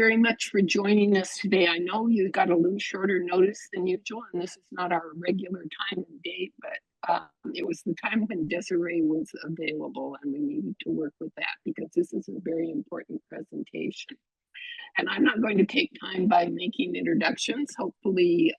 very much for joining us today. I know you got a little shorter notice than usual, and this is not our regular time and date, but it was the time when Desiree was available, and we needed to work with that because this is a very important presentation. And I'm not going to take time by making introductions. Hopefully,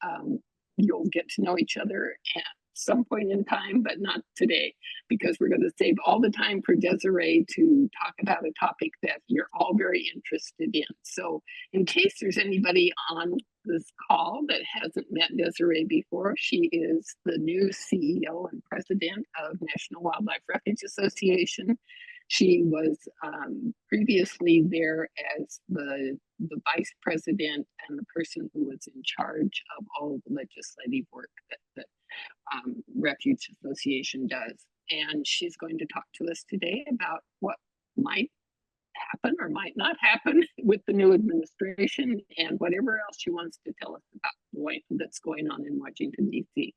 you'll get to know each other at some point in time, but not today, because we're going to save all the time for Desiree to talk about a topic that you're all very interested in. So in case there's anybody on this call that hasn't met Desiree before, she is the new CEO and president of National Wildlife Refuge Association. She was previously there as the vice president and the person who was in charge of all of the legislative work that Refuge Association does. And she's going to talk to us today about what might happen or might not happen with the new administration and whatever else she wants to tell us about that's going on in Washington, D.C.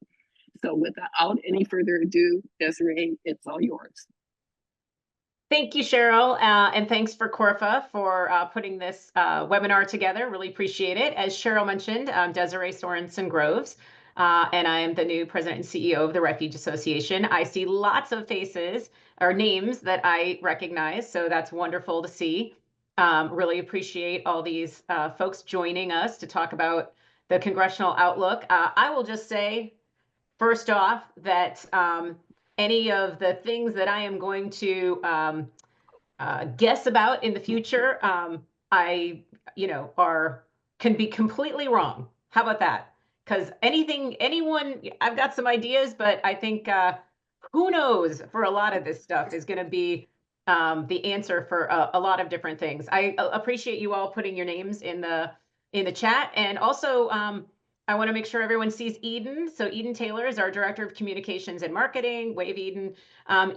So without any further ado, Desiree, it's all yours. Thank you, Cheryl, and thanks for Corfa for putting this webinar together. Really appreciate it. As Cheryl mentioned, I'm Desirée Sorenson-Groves, and I am the new president and CEO of the Refuge Association. I see lots of faces or names that I recognize, so that's wonderful to see. Really appreciate all these folks joining us to talk about the congressional outlook. I will just say, first off, that any of the things that I am going to guess about in the future, can be completely wrong. How about that? Because I've got some ideas, but I think who knows for a lot of this stuff is going to be the answer for a lot of different things. I appreciate you all putting your names in the chat, and also I want to make sure everyone sees Eden. So Eden Taylor is our Director of Communications and Marketing. Wave, Eden.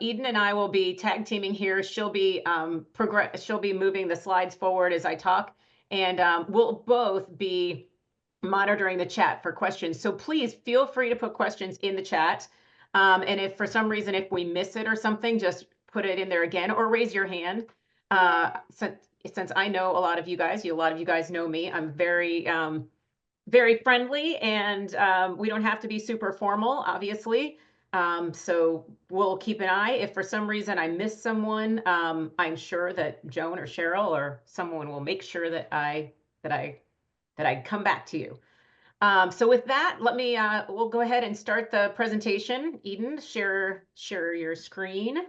Eden and I will be tag teaming here. She'll be moving the slides forward as I talk, and we'll both be monitoring the chat for questions. So please feel free to put questions in the chat. And if for some reason, if we miss it or something, just put it in there again or raise your hand. Since I know a lot of you guys know me, I'm very friendly, and we don't have to be super formal, obviously. So we'll keep an eye. If for some reason I miss someone, I'm sure that Joan or Cheryl or someone will make sure that I come back to you. So with that, we'll go ahead and start the presentation. Eden, share your screen.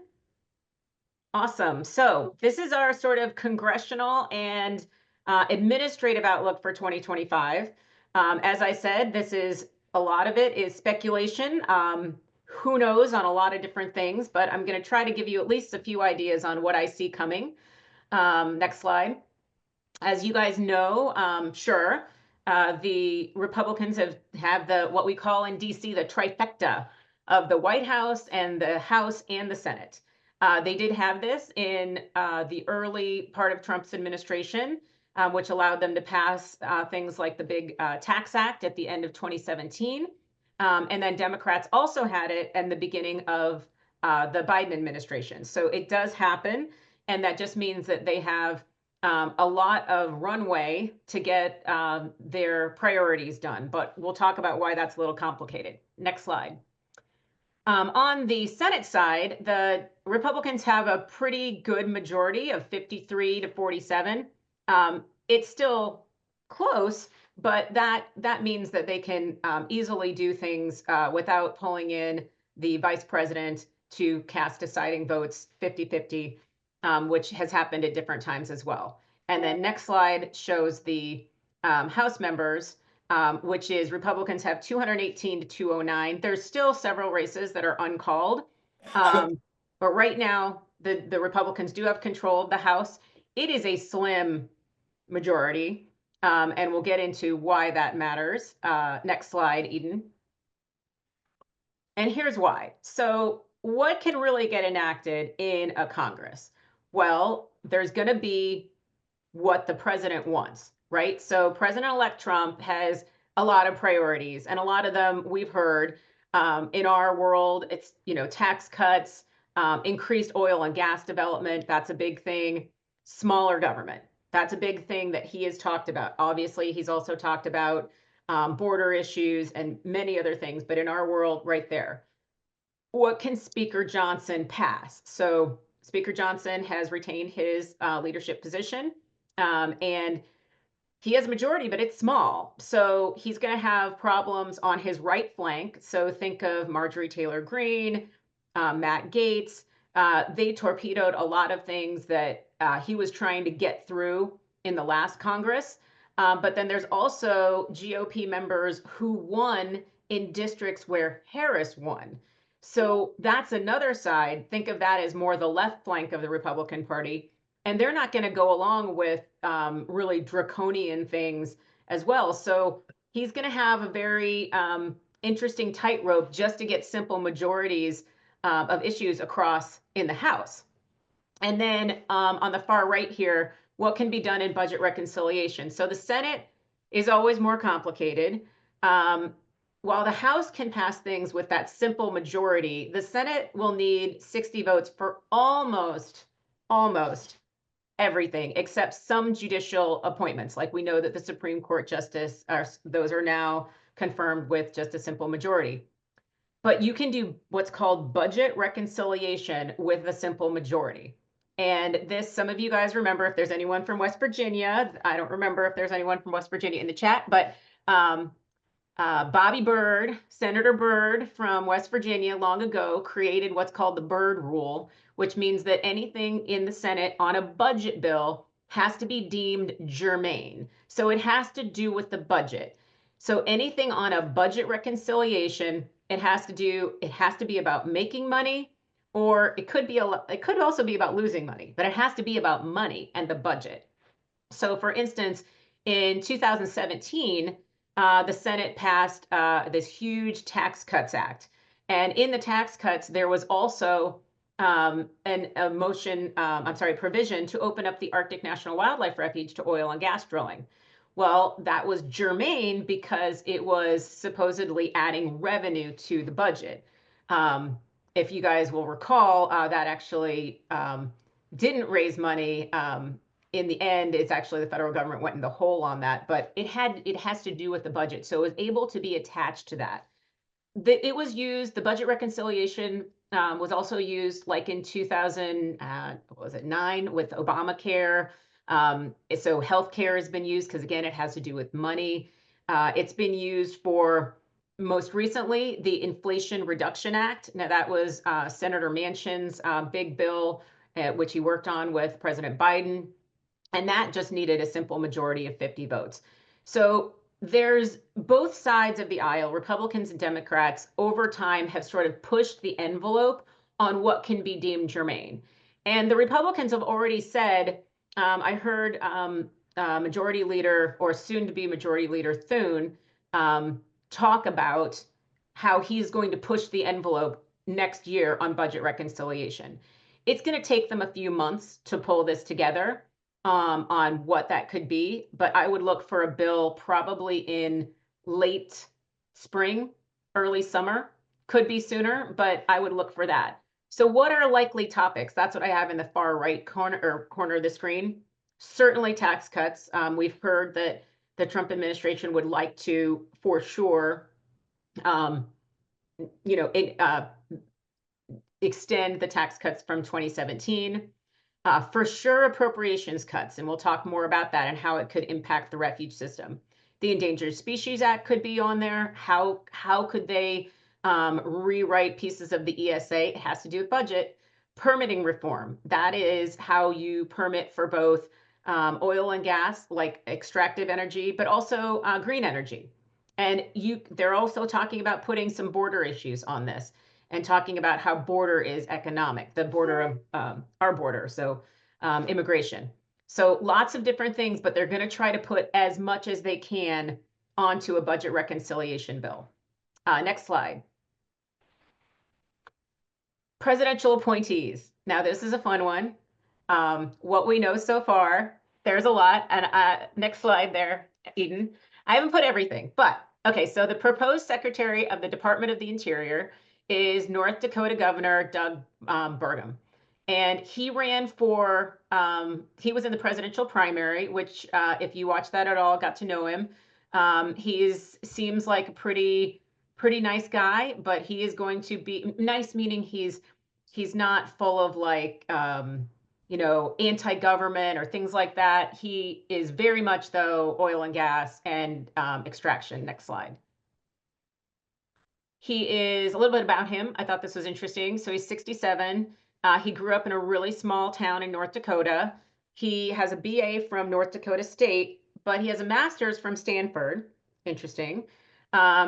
Awesome. So this is our sort of congressional and administrative outlook for 2025. As I said, a lot of it is speculation. Who knows on a lot of different things, but I'm going to try to give you at least a few ideas on what I see coming. Next slide. As you guys know, the Republicans have what we call in DC the trifecta of the White House and the House and the Senate. They did have this in the early part of Trump's administration, which allowed them to pass things like the big tax act at the end of 2017. And then Democrats also had it in the beginning of the Biden administration. So it does happen. And that just means that they have a lot of runway to get their priorities done. But we'll talk about why that's a little complicated. Next slide. On the Senate side, the Republicans have a pretty good majority of 53 to 47. It's still close, but that means that they can easily do things without pulling in the vice president to cast deciding votes 50-50, which has happened at different times as well. And then next slide shows the House members, which is Republicans have 218 to 209. There's still several races that are uncalled. But right now, the Republicans do have control of the House. It is a slim majority, and we'll get into why that matters. Next slide, Eden. And here's why. So what can really get enacted in a Congress? Well, there's going to be what the president wants, right? So President-elect Trump has a lot of priorities, and a lot of them we've heard in our world. It's, tax cuts, increased oil and gas development. That's a big thing. Smaller government. That's a big thing that he has talked about. Obviously, he's also talked about border issues and many other things, but in our world, right there. What can Speaker Johnson pass? So Speaker Johnson has retained his leadership position, and he has a majority, but it's small. So he's going to have problems on his right flank. So think of Marjorie Taylor Greene, Matt Gaetz. They torpedoed a lot of things that he was trying to get through in the last Congress. But then there's also GOP members who won in districts where Harris won. So that's another side. Think of that as more the left flank of the Republican Party. And they're not going to go along with really draconian things as well. So he's going to have a very interesting tightrope just to get simple majorities of issues across in the House. And then on the far right here, what can be done in budget reconciliation? So the Senate is always more complicated. While the House can pass things with that simple majority, the Senate will need 60 votes for almost everything except some judicial appointments. Like we know that the Supreme Court justice, those are now confirmed with just a simple majority. But you can do what's called budget reconciliation with a simple majority. And this, some of you guys remember, if there's anyone from West Virginia, I don't remember if there's anyone from West Virginia in the chat, but Bobby Byrd, Senator Byrd from West Virginia long ago created what's called the Byrd Rule, which means that anything in the Senate on a budget bill has to be deemed germane. So it has to do with the budget. So anything on a budget reconciliation, it has to be about making money, or it could also be about losing money, but it has to be about money and the budget. So for instance, in 2017, the Senate passed this huge Tax Cuts Act. And in the tax cuts, there was also a provision to open up the Arctic National Wildlife Refuge to oil and gas drilling. Well, that was germane because it was supposedly adding revenue to the budget. If you guys will recall, that actually didn't raise money. In the end, it's actually the federal government went in the hole on that, but it has to do with the budget. So it was able to be attached to that. It was used, the budget reconciliation was also used like in 2009 with Obamacare. So healthcare has been used because again, it has to do with money. It's been used for most recently the Inflation Reduction Act. Now that was Senator Manchin's big bill, which he worked on with President Biden. And that just needed a simple majority of 50 votes. So there's both sides of the aisle, Republicans and Democrats, over time have sort of pushed the envelope on what can be deemed germane. And the Republicans have already said, I heard Majority Leader, or soon to be Majority Leader Thune, talk about how he's going to push the envelope next year on budget reconciliation. It's going to take them a few months to pull this together on what that could be, but I would look for a bill probably in late spring, early summer. Could be sooner, but I would look for that. So what are likely topics? That's what I have in the far right corner of the screen. Certainly tax cuts. We've heard that the Trump administration would like to, for sure, extend the tax cuts from 2017. For sure, appropriations cuts, and we'll talk more about that and how it could impact the refuge system. The Endangered Species Act could be on there. How could they rewrite pieces of the ESA? It has to do with budget. Permitting reform. That is how you permit for both oil and gas, like extractive energy, but also green energy. And they're also talking about putting some border issues on this and talking about how border is economic, the border of our border, so immigration. So lots of different things, but they're going to try to put as much as they can onto a budget reconciliation bill. Next slide. Presidential appointees. Now, this is a fun one. What we know so far, there's a lot. And next slide there, Eden. I haven't put everything, but okay, so the proposed Secretary of the Department of the Interior is North Dakota Governor Doug Burgum. And he ran for, he was in the presidential primary, which, if you watch that at all, got to know him. Seems like a pretty nice guy, but he is going to be nice, meaning he's not full of like, anti-government or things like that. He is very much, though, oil and gas and extraction. Next slide. He is a little bit about him. I thought this was interesting. So he's 67. He grew up in a really small town in North Dakota. He has a BA from North Dakota State, but he has a master's from Stanford. Interesting.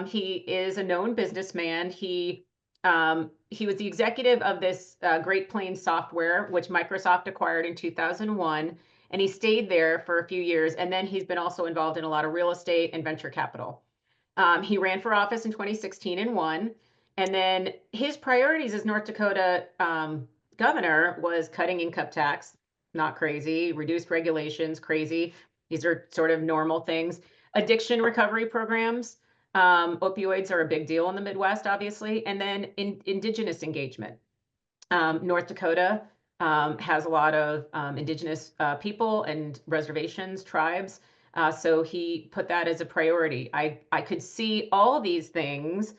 He is a known businessman. He was the executive of this Great Plains software, which Microsoft acquired in 2001, and he stayed there for a few years. And then he's been also involved in a lot of real estate and venture capital. He ran for office in 2016 and won. And then his priorities as North Dakota governor was cutting income tax, not crazy, reduced regulations, crazy. These are sort of normal things. Addiction recovery programs. Opioids are a big deal in the Midwest, obviously. And then indigenous engagement. North Dakota has a lot of indigenous people and reservations, tribes. So he put that as a priority. I could see all these things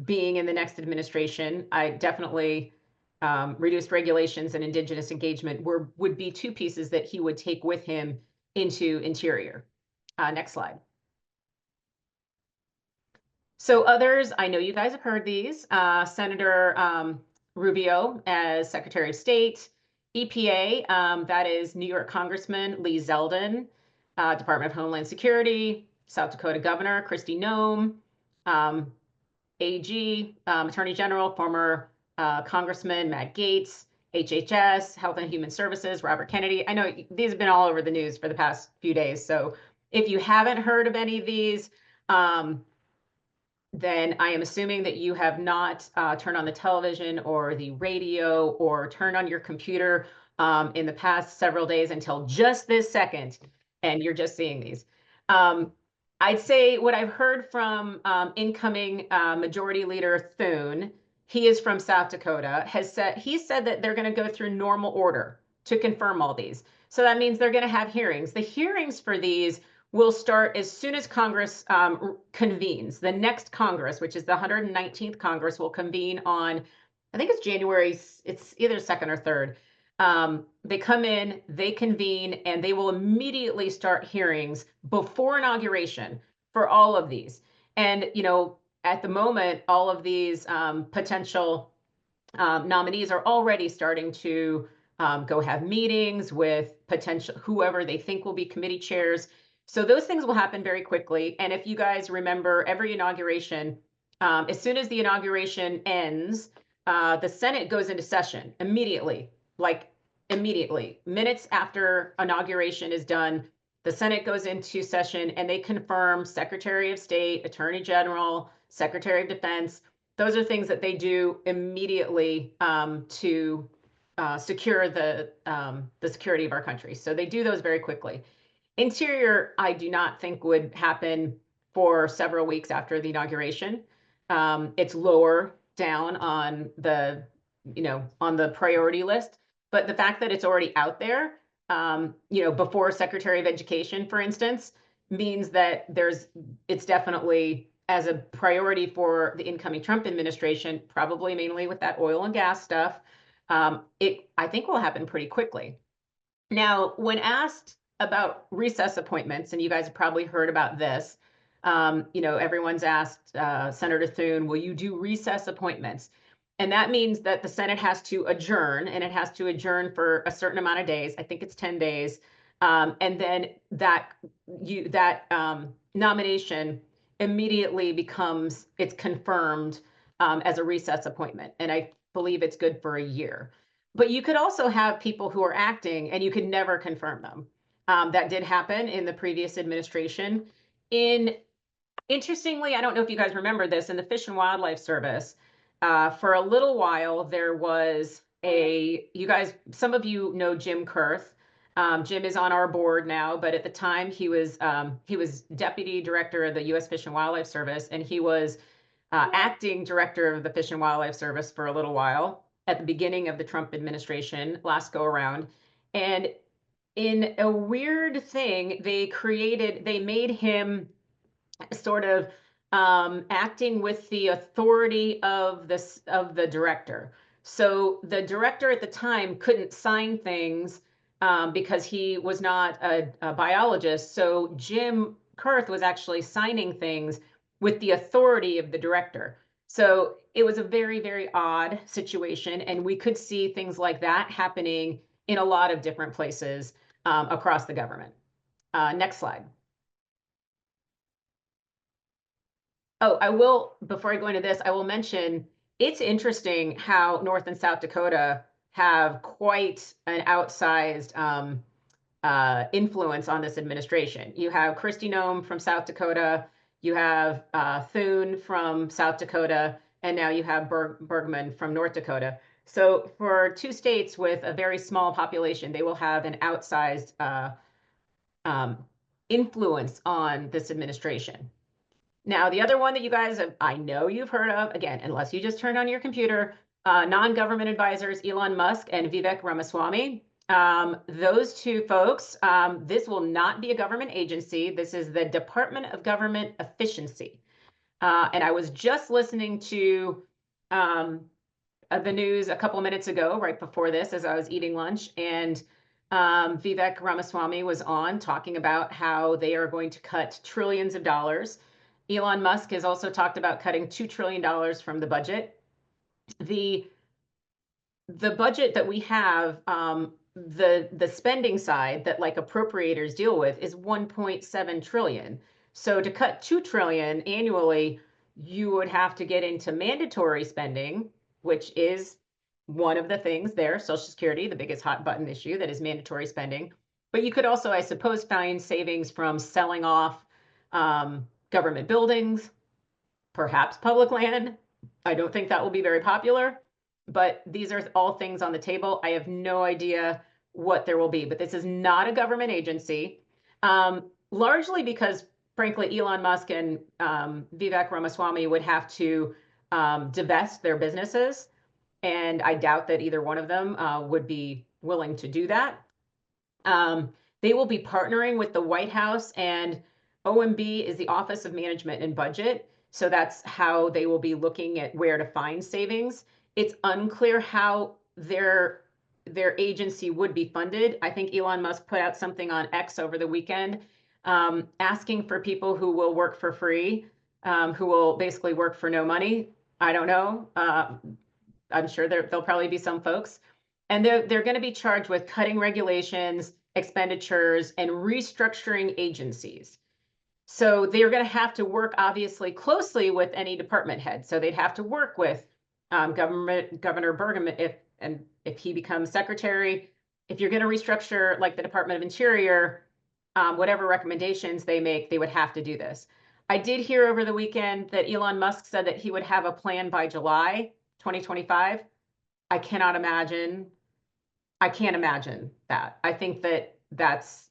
being in the next administration. I definitely reduced regulations and indigenous engagement would be two pieces that he would take with him into Interior. Next slide. So others, I know you guys have heard these. Senator Rubio as Secretary of State, EPA, that is New York Congressman Lee Zeldin, Department of Homeland Security, South Dakota Governor Kristi Noem, AG, Attorney General, former Congressman Matt Gaetz, HHS, Health and Human Services, Robert Kennedy. I know these have been all over the news for the past few days. So if you haven't heard of any of these, then I am assuming that you have not turned on the television or the radio or turned on your computer in the past several days until just this second, and you're just seeing these. I'd say what I've heard from incoming Majority Leader Thune, he is from South Dakota, he said that they're going to go through normal order to confirm all these. So that means they're going to have hearings. The hearings for these will start as soon as Congress convenes. The next Congress, which is the 119th Congress, will convene on, I think it's January, it's either 2nd or 3rd. They come in, they convene, and they will immediately start hearings before inauguration for all of these. And, at the moment, all of these potential nominees are already starting to go have meetings with potential whoever they think will be committee chairs. So those things will happen very quickly. And if you guys remember, every inauguration, as soon as the inauguration ends, the Senate goes into session immediately, like immediately. Minutes after inauguration is done, the Senate goes into session and they confirm Secretary of State, Attorney General, Secretary of Defense. Those are things that they do immediately to secure the security of our country. So they do those very quickly. Interior, I do not think would happen for several weeks after the inauguration. It's lower down on the, on the priority list. But the fact that it's already out there, before Secretary of Education, for instance, means that it's definitely as a priority for the incoming Trump administration, probably mainly with that oil and gas stuff. I think will happen pretty quickly. Now, when asked about recess appointments, and you guys have probably heard about this, everyone's asked Senator Thune, will you do recess appointments? And that means that the Senate has to adjourn, and it has to adjourn for a certain amount of days. I think it's 10 days. And then that nomination immediately it's confirmed as a recess appointment. And I believe it's good for a year. But you could also have people who are acting and you could never confirm them. That did happen in the previous administration. Interestingly, I don't know if you guys remember this, in the Fish and Wildlife Service, for a little while, there was some of you know Jim Kurth. Jim is on our board now, but at the time he was deputy director of the U.S. Fish and Wildlife Service, and he was acting director of the Fish and Wildlife Service for a little while. at the beginning of the Trump administration last go around. And in a weird thing, they made him sort of acting with the authority of the director. So the director at the time couldn't sign things because he was not a biologist. So Jim Kurth was actually signing things with the authority of the director. So it was a very, very odd situation, and we could see things like that happening in a lot of different places across the government. Next slide. Oh, I will, before I go into this, I will mention it's interesting how North and South Dakota have quite an outsized influence on this administration. You have Kristi Noem from South Dakota, you have Thune from South Dakota, and now you have Bergman from North Dakota. So for two states with a very small population, they will have an outsized influence on this administration. Now, the other one that you guys have, I know you've heard of, again, unless you just turned on your computer, non-government advisors, Elon Musk and Vivek Ramaswamy. Those two folks, this will not be a government agency. This is the Department of Government Efficiency. And I was just listening to the news a couple of minutes ago, right before this, as I was eating lunch, and Vivek Ramaswamy was on talking about how they are going to cut trillions of dollars. Elon Musk has also talked about cutting $2 trillion from the budget. The budget that we have, the spending side that like appropriators deal with is 1.7 trillion. So to cut 2 trillion annually, you would have to get into mandatory spending, which is one of the things there, Social Security, the biggest hot button issue that is mandatory spending. But you could also, I suppose, find savings from selling off government buildings, perhaps public land. I don't think that will be very popular, but these are all things on the table. I have no idea what there will be, but this is not a government agency, largely because, frankly, Elon Musk and Vivek Ramaswamy would have to divest their businesses, and I doubt that either one of them would be willing to do that. They will be partnering with the White House, and OMB is the Office of Management and Budget. So that's how they will be looking at where to find savings. It's unclear how their agency would be funded. I think Elon Musk put out something on X over the weekend asking for people who will work for free, who will basically work for no money. I don't know. I'm sure there'll probably be some folks. And they're going to be charged with cutting regulations, expenditures, and restructuring agencies. So they're going to have to work obviously closely with any department head. So they'd have to work with Governor Bergman if he becomes secretary. If you're going to restructure like the Department of Interior, whatever recommendations they make, they would have to do this. I did hear over the weekend that Elon Musk said that he would have a plan by July 2025. I cannot imagine. I can't imagine that. I think that that's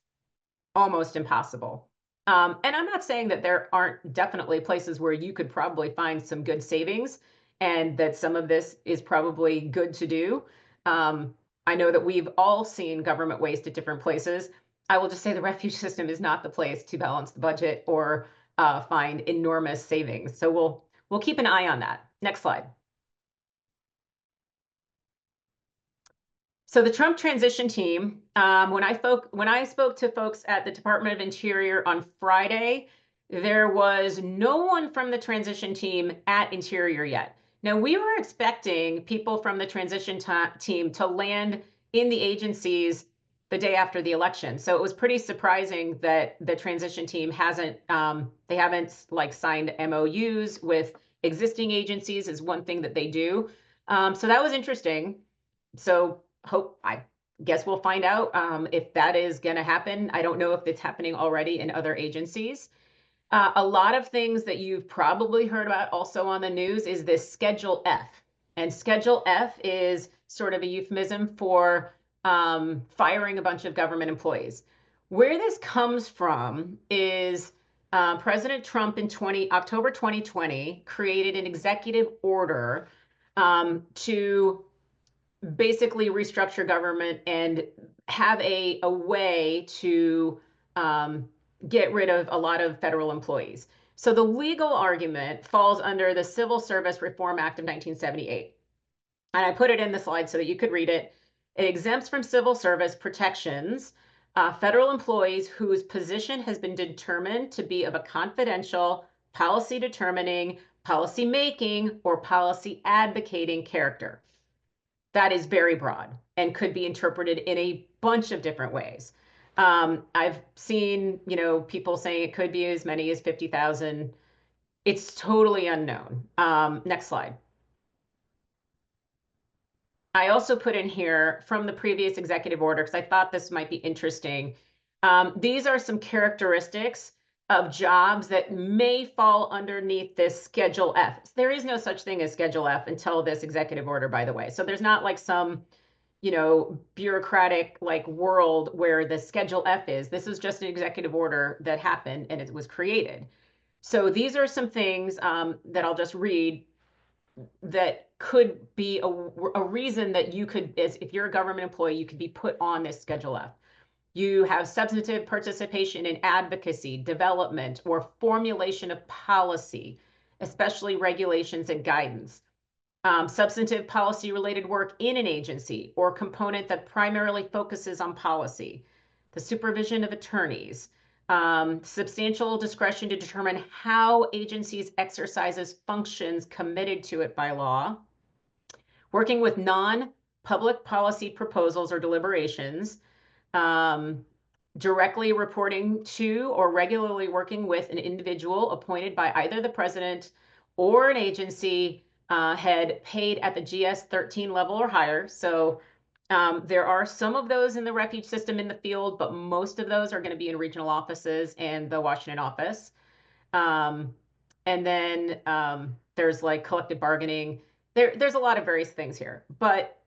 almost impossible. And I'm not saying that there aren't definitely places where you could probably find some good savings and that some of this is probably good to do. I know that we've all seen government waste at different places. I will just say the refuge system is not the place to balance the budget or find enormous savings. So we'll keep an eye on that. Next slide. So the Trump transition team, when I spoke to folks at the Department of Interior on Friday, there was no one from the transition team at Interior yet. Now, we were expecting people from the transition team to land in the agencies the day after the election. So it was pretty surprising that the transition team hasn't like signed MOUs with existing agencies is one thing that they do. So that was interesting. So I guess we'll find out if that is going to happen. I don't know if it's happening already in other agencies. A lot of things that you've probably heard about also on the news is this Schedule F. And Schedule F is sort of a euphemism for firing a bunch of government employees. Where this comes from is President Trump in October 2020 created an executive order to basically restructure government and have a way to get rid of a lot of federal employees. So the legal argument falls under the Civil Service Reform Act of 1978. And I put it in the slide so that you could read it. It exempts from civil service protections federal employees whose position has been determined to be of a confidential, policy determining, policy making, or policy advocating character. That is very broad and could be interpreted in a bunch of different ways. I've seen, people saying it could be as many as 50,000. It's totally unknown. Next slide. I also put in here from the previous executive order, because I thought this might be interesting. These are some characteristics of jobs that may fall underneath this Schedule F. There is no such thing as Schedule F until this executive order, by the way. So there's not like some, bureaucratic like world where the Schedule F is. This is just an executive order that happened and it was created. So these are some things that I'll just read that could be a reason that you could, if you're a government employee, you could be put on this Schedule F. You have substantive participation in advocacy, development, or formulation of policy, especially regulations and guidance. Substantive policy-related work in an agency or component that primarily focuses on policy. The supervision of attorneys. Substantial discretion to determine how agencies exercises functions committed to it by law. Working with non-public policy proposals or deliberations. Directly reporting to or regularly working with an individual appointed by either the president or an agency head paid at the GS 13 level or higher. So there are some of those in the refuge system in the field, but most of those are going to be in regional offices and the Washington office. And then there's like collective bargaining. There's a lot of various things here, but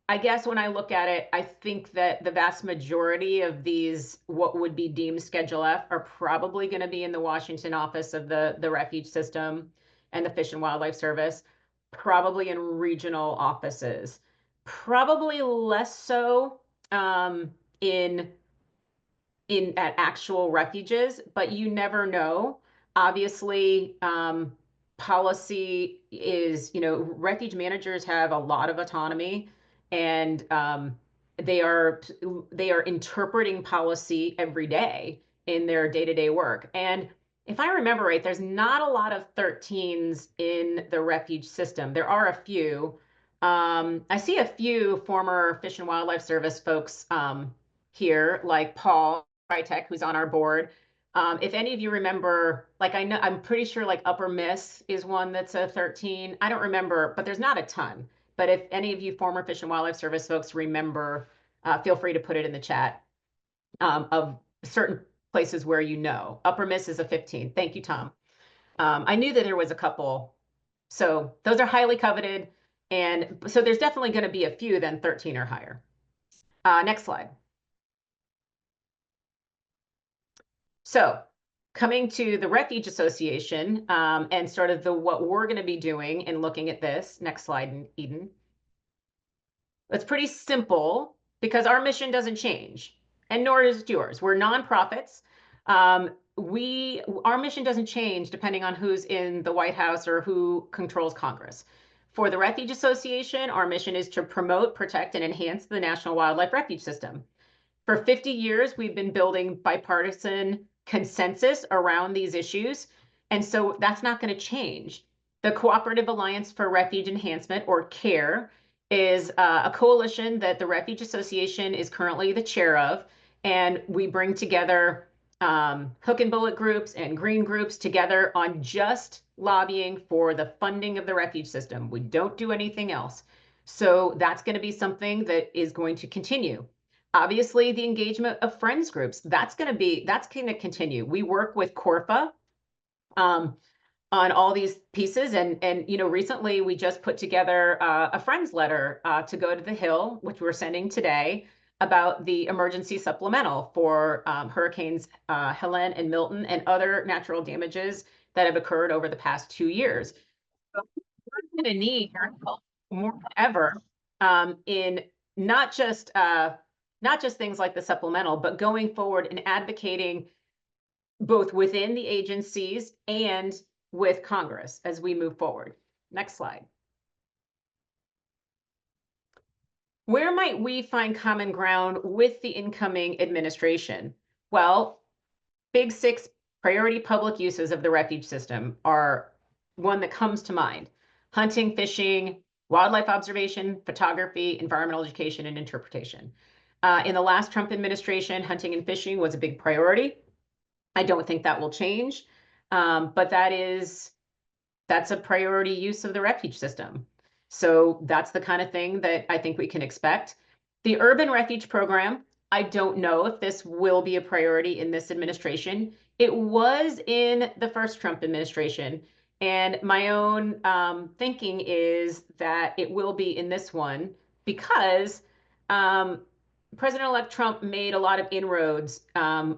I guess when I look at it, I think that the vast majority of these, what would be deemed Schedule F, are probably going to be in the Washington office of the refuge system and the Fish and Wildlife Service, probably in regional offices, probably less so in at actual refuges, but you never know. Obviously, policy is, refuge managers have a lot of autonomy, and they are interpreting policy every day in their day-to-day work. And if I remember right, there's not a lot of 13s in the refuge system. There are a few. I see a few former Fish and Wildlife Service folks here, like Paul Tech, who's on our board. If any of you remember, like I'm pretty sure like Upper Miss is one that's a 13. I don't remember, but there's not a ton. But if any of you former Fish and Wildlife Service folks remember, feel free to put it in the chat of certain places where Upper Miss is a 15. Thank you, Tom. I knew that there was a couple. So those are highly coveted. And so there's definitely going to be a few then 13 or higher. Next slide. So coming to the Refuge Association and sort of what we're going to be doing in looking at this. Next slide, Eden. It's pretty simple because our mission doesn't change, and nor does yours. We're nonprofits. Our mission doesn't change depending on who's in the White House or who controls Congress. For the Refuge Association, our mission is to promote, protect, and enhance the National Wildlife Refuge System. For 50 years, we've been building bipartisan consensus around these issues, and so that's not going to change. The Cooperative Alliance for Refuge Enhancement, or CARE, is a coalition that the Refuge Association is currently the chair of, and we bring together hook and bullet groups and green groups together on just lobbying for the funding of the refuge system. We don't do anything else. So that's going to be something that is going to continue. Obviously, the engagement of friends groups, that's going to continue. We work with Corfa on all these pieces. And recently we just put together a friends letter to go to the Hill, which we're sending today, about the emergency supplemental for hurricanes Helene and Milton and other natural damages that have occurred over the past 2 years. So we're going to need your help more than ever in not just things like the supplemental, but going forward and advocating both within the agencies and with Congress as we move forward. Next slide. Where might we find common ground with the incoming administration? Well, big six priority public uses of the refuge system are one that comes to mind: hunting, fishing, wildlife observation, photography, environmental education, and interpretation. In the last Trump administration, hunting and fishing was a big priority. I don't think that will change, but that's a priority use of the refuge system. So that's the kind of thing that I think we can expect. The urban refuge program, I don't know if this will be a priority in this administration. It was in the first Trump administration. And my own thinking is that it will be in this one because President-elect Trump made a lot of inroads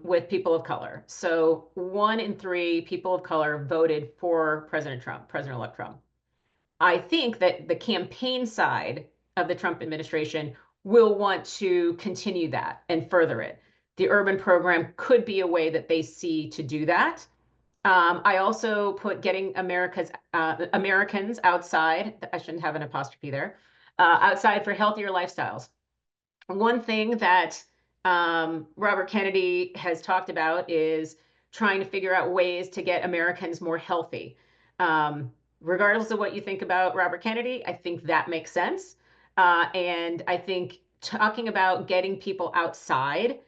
with people of color. So 1 in 3 people of color voted for President-elect Trump. I think that the campaign side of the Trump administration will want to continue that and further it. The urban program could be a way that they see to do that. I also put getting Americans outside. I shouldn't have an apostrophe there. Outside for healthier lifestyles. One thing that Robert Kennedy has talked about is trying to figure out ways to get Americans more healthy. Regardless of what you think about Robert Kennedy, I think that makes sense. And I think talking about getting people outside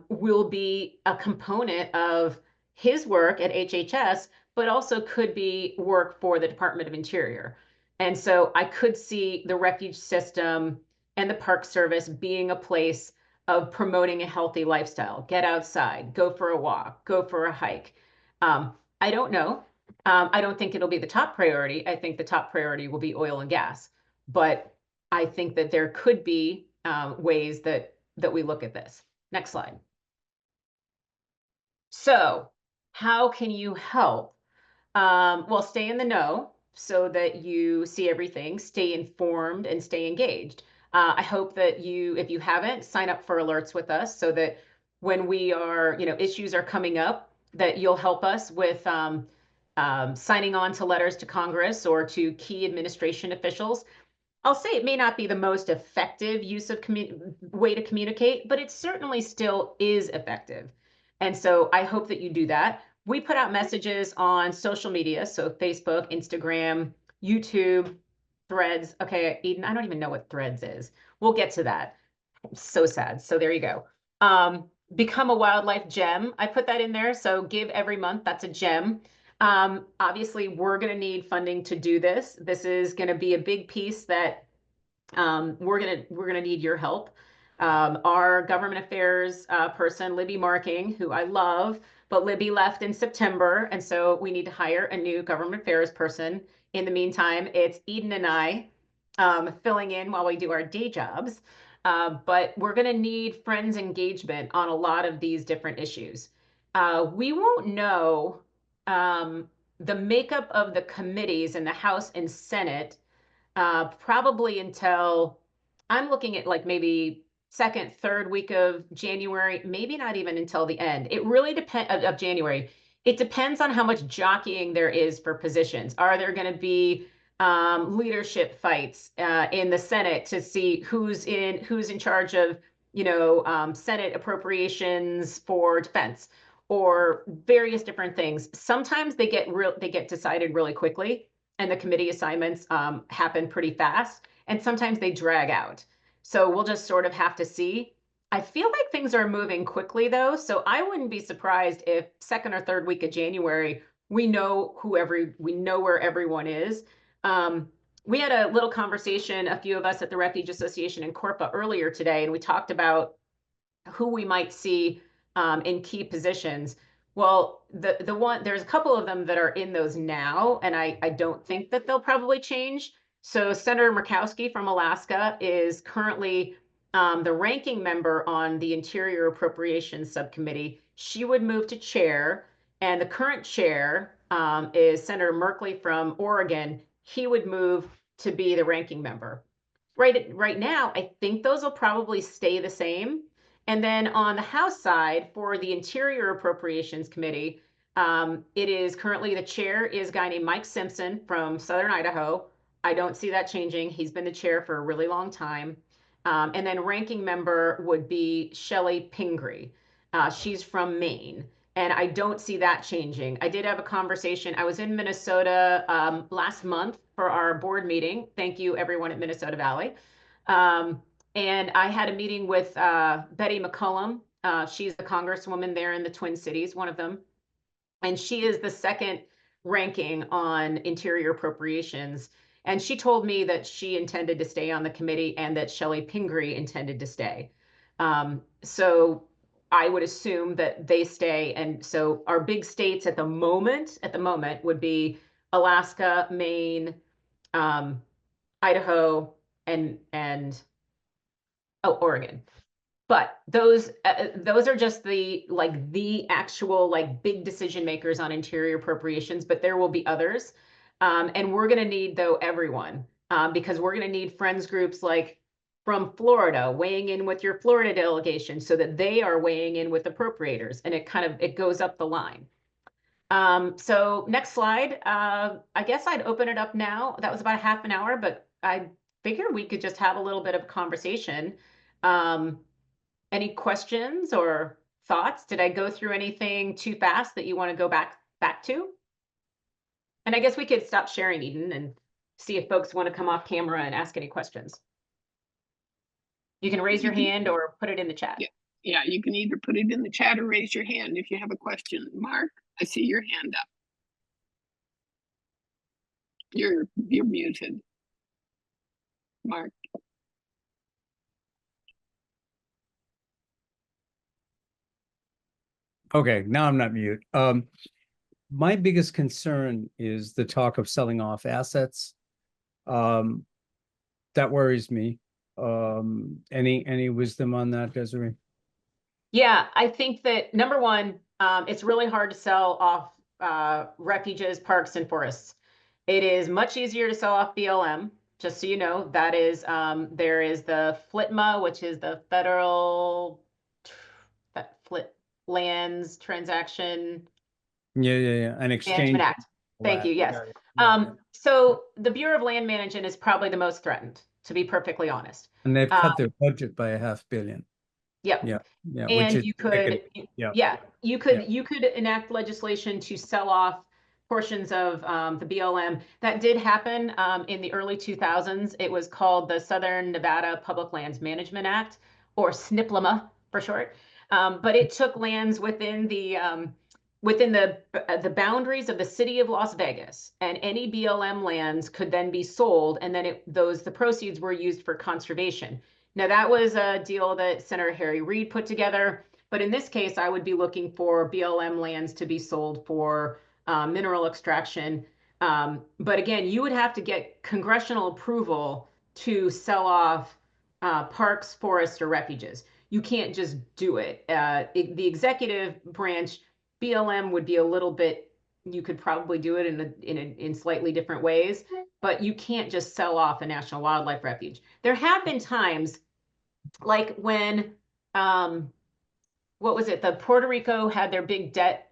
will be a component of his work at HHS, but also could be work for the Department of Interior. And so I could see the refuge system and the Park Service being a place of promoting a healthy lifestyle. Get outside, go for a walk, go for a hike. I don't know. I don't think it'll be the top priority. I think the top priority will be oil and gas. But I think that there could be ways that we look at this. Next slide. So how can you help? Well, stay in the know so that you see everything, stay informed, and stay engaged. I hope that if you haven't, sign up for alerts with us so that when issues are coming up, that you'll help us with signing on to letters to Congress or to key administration officials. I'll say it may not be the most effective use of way to communicate, but it certainly still is effective. And so I hope that you do that. We put out messages on social media, so Facebook, Instagram, YouTube, Threads. Okay, Eden, I don't even know what Threads is. We'll get to that. So sad. So there you go. Become a wildlife gem. I put that in there. So give every month. That's a gem. Obviously, we're going to need funding to do this. This is going to be a big piece that we're gonna need your help. Our government affairs person, Libby Marking, who I love, but Libby left in September, and so we need to hire a new government affairs person. In the meantime, it's Eden and I filling in while we do our day jobs. But we're going to need friends' engagement on a lot of these different issues. We won't know the makeup of the committees in the House and Senate probably until I'm looking at like maybe second, third week of January, maybe not even until the end. It really depends of January. It depends on how much jockeying there is for positions. Are there going to be leadership fights in the Senate to see who's in charge of Senate appropriations for defense or various different things? Sometimes they get decided really quickly, and the committee assignments happen pretty fast, and sometimes they drag out. So we'll just sort of have to see. I feel like things are moving quickly though, so I wouldn't be surprised if second or third week of January we know where everyone is. We had a little conversation, a few of us at the Refuge Association in Corpa earlier today, and we talked about who we might see in key positions. Well, there's a couple of them that are in those now, and I don't think that they'll probably change. So Senator Murkowski from Alaska is currently the ranking member on the Interior Appropriations Subcommittee. She would move to chair, and the current chair is Senator Merkley from Oregon. He would move to be the ranking member. right now, I think those will probably stay the same. And then on the House side, for the Interior Appropriations Committee, it is currently the chair is a guy named Mike Simpson from Southern Idaho. I don't see that changing. He's been the chair for a really long time. And then ranking member would be Shelley Pingree. She's from Maine. And I don't see that changing. I did have a conversation. I was in Minnesota last month for our board meeting. Thank you, everyone at Minnesota Valley. And I had a meeting with Betty McCollum. She's the congresswoman there in the Twin Cities, one of them. And she is the second ranking on Interior Appropriations. And she told me that she intended to stay on the committee and that Shelley Pingree intended to stay. So I would assume that they stay. And so our big states at the moment would be Alaska, Maine, Idaho, and Oregon. But those are just the actual big decision makers on interior appropriations, but there will be others. And we're going to need, though, everyone, because we're going to need friends groups like from Florida weighing in with your Florida delegation so that they are weighing in with appropriators, and it goes up the line. So next slide. I guess I'd open it up now. That was about a half an hour, but I figured we could just have a little bit of conversation. Any questions or thoughts? Did I go through anything too fast that you want to go back to? And I guess we could stop sharing, Eden, and see if folks want to come off camera and ask any questions. You can raise your hand or put it in the chat. Yeah, you can either put it in the chat or raise your hand if you have a question. Mark, I see your hand up. You're muted. Mark. Okay, now I'm not mute. My biggest concern is the talk of selling off assets. That worries me. Any wisdom on that, Desiree? Yeah, I think that number one, it's really hard to sell off refuges, parks, and forests. It is much easier to sell off BLM. Just so you know, that is there is the FLTMA, which is the Federal Lands Transaction An exchange Management Act. Thank you. Yes. So the Bureau of Land Management is probably the most threatened, to be perfectly honest. and they've cut their budget by $500 million. Yep. Yeah. And you could enact legislation to sell off portions of the BLM. That did happen in the early 2000s. It was called the Southern Nevada Public Lands Management Act, or SNPLMA for short. But it took lands within the boundaries of the city of Las Vegas, and any BLM lands could then be sold, and then the proceeds were used for conservation. Now, that was a deal that Senator Harry Reid put together, but in this case, I would be looking for BLM lands to be sold for mineral extraction. But again, you would have to get congressional approval to sell off parks, forests, or refuges. You can't just do it. The executive branch, BLM would be a little bit, you could probably do it in slightly different ways, but you can't just sell off a National Wildlife Refuge. There have been times like when, what was it? The Puerto Rico had their big debt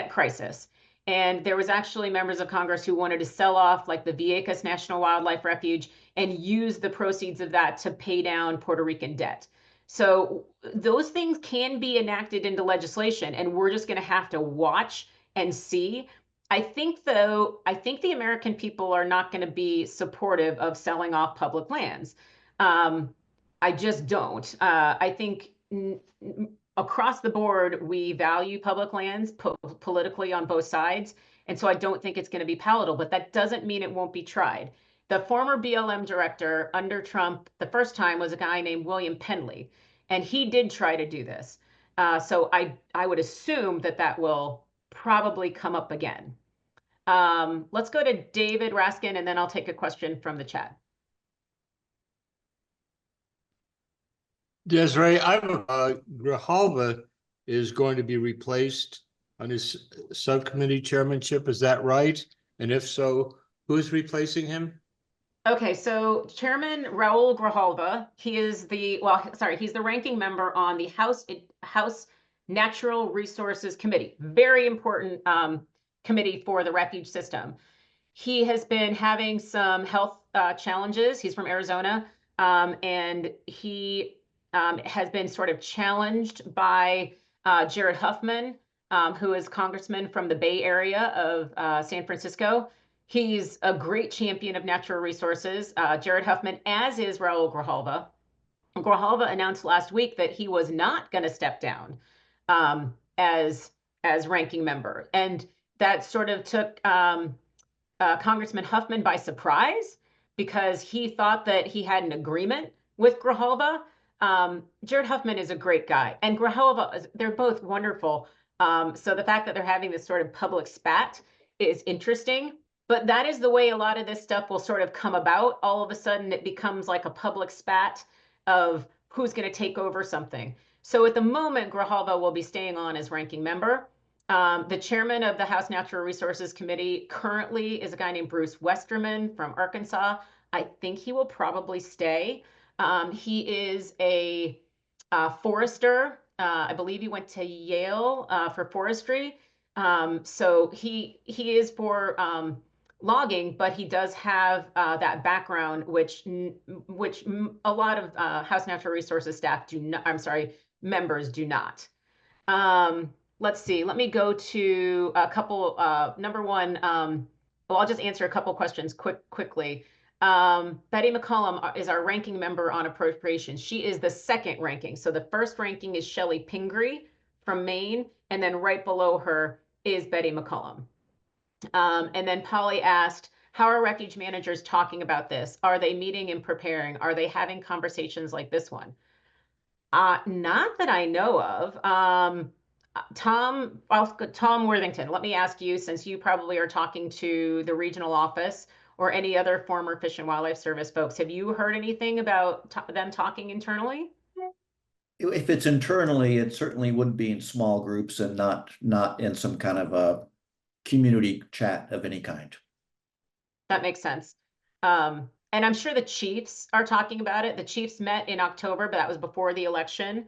crisis. And there was actually members of Congress who wanted to sell off like the Vieques National Wildlife Refuge and use the proceeds of that to pay down Puerto Rican debt. So those things can be enacted into legislation, and we're just going to have to watch and see. I think the American people are not going to be supportive of selling off public lands. I just don't. I think across the board, we value public lands politically on both sides. And so I don't think it's going to be palatable, but that doesn't mean it won't be tried. The former BLM director under Trump, the first time, was a guy named William Penley, and he did try to do this. So I would assume that will probably come up again. Let's go to David Raskin, and then I'll take a question from the chat. Desiree, Grijalva is going to be replaced on his subcommittee chairmanship. Is that right? And if so, who's replacing him? Okay, so Chairman Raul Grijalva, he is he's the ranking member on the House Natural Resources Committee. Very important committee for the refuge system. He has been having some health challenges. He's from Arizona, and he has been sort of challenged by Jared Huffman, who is congressman from the Bay Area of San Francisco. He's a great champion of natural resources, Jared Huffman, as is Raul Grijalva. Grijalva announced last week that he was not going to step down as ranking member, and that sort of took Congressman Huffman by surprise because he thought that he had an agreement with Grijalva. Jared Huffman is a great guy, and Grijalva, they're both wonderful. So the fact that they're having this sort of public spat is interesting, but that is the way a lot of this stuff will sort of come about. All of a sudden, it becomes like a public spat of who's going to take over something. So at the moment, Grijalva will be staying on as ranking member. The chairman of the House Natural Resources Committee currently is a guy named Bruce Westerman from Arkansas. I think he will probably stay. He is a forester. I believe he went to Yale for forestry. So he is for logging, but he does have that background, which a lot of House Natural Resources staff do not. I'm sorry, members do not. Let's see. Let me go to a couple. Number one. Well, I'll just answer a couple questions quickly. Betty McCollum is our ranking member on appropriations. She is the second ranking. So the first ranking is Shelley Pingree from Maine, and then right below her is Betty McCollum. And then Polly asked, how are refuge managers talking about this? Are they meeting and preparing? Are they having conversations like this one? Not that I know of. Tom Worthington, let me ask you, since you probably are talking to the regional office or any other former Fish and Wildlife Service folks, have you heard anything about them talking internally? If it's internally, it certainly would be in small groups and not in some kind of a community chat of any kind. That makes sense. And I'm sure the chiefs are talking about it. The chiefs met in October, but that was before the election.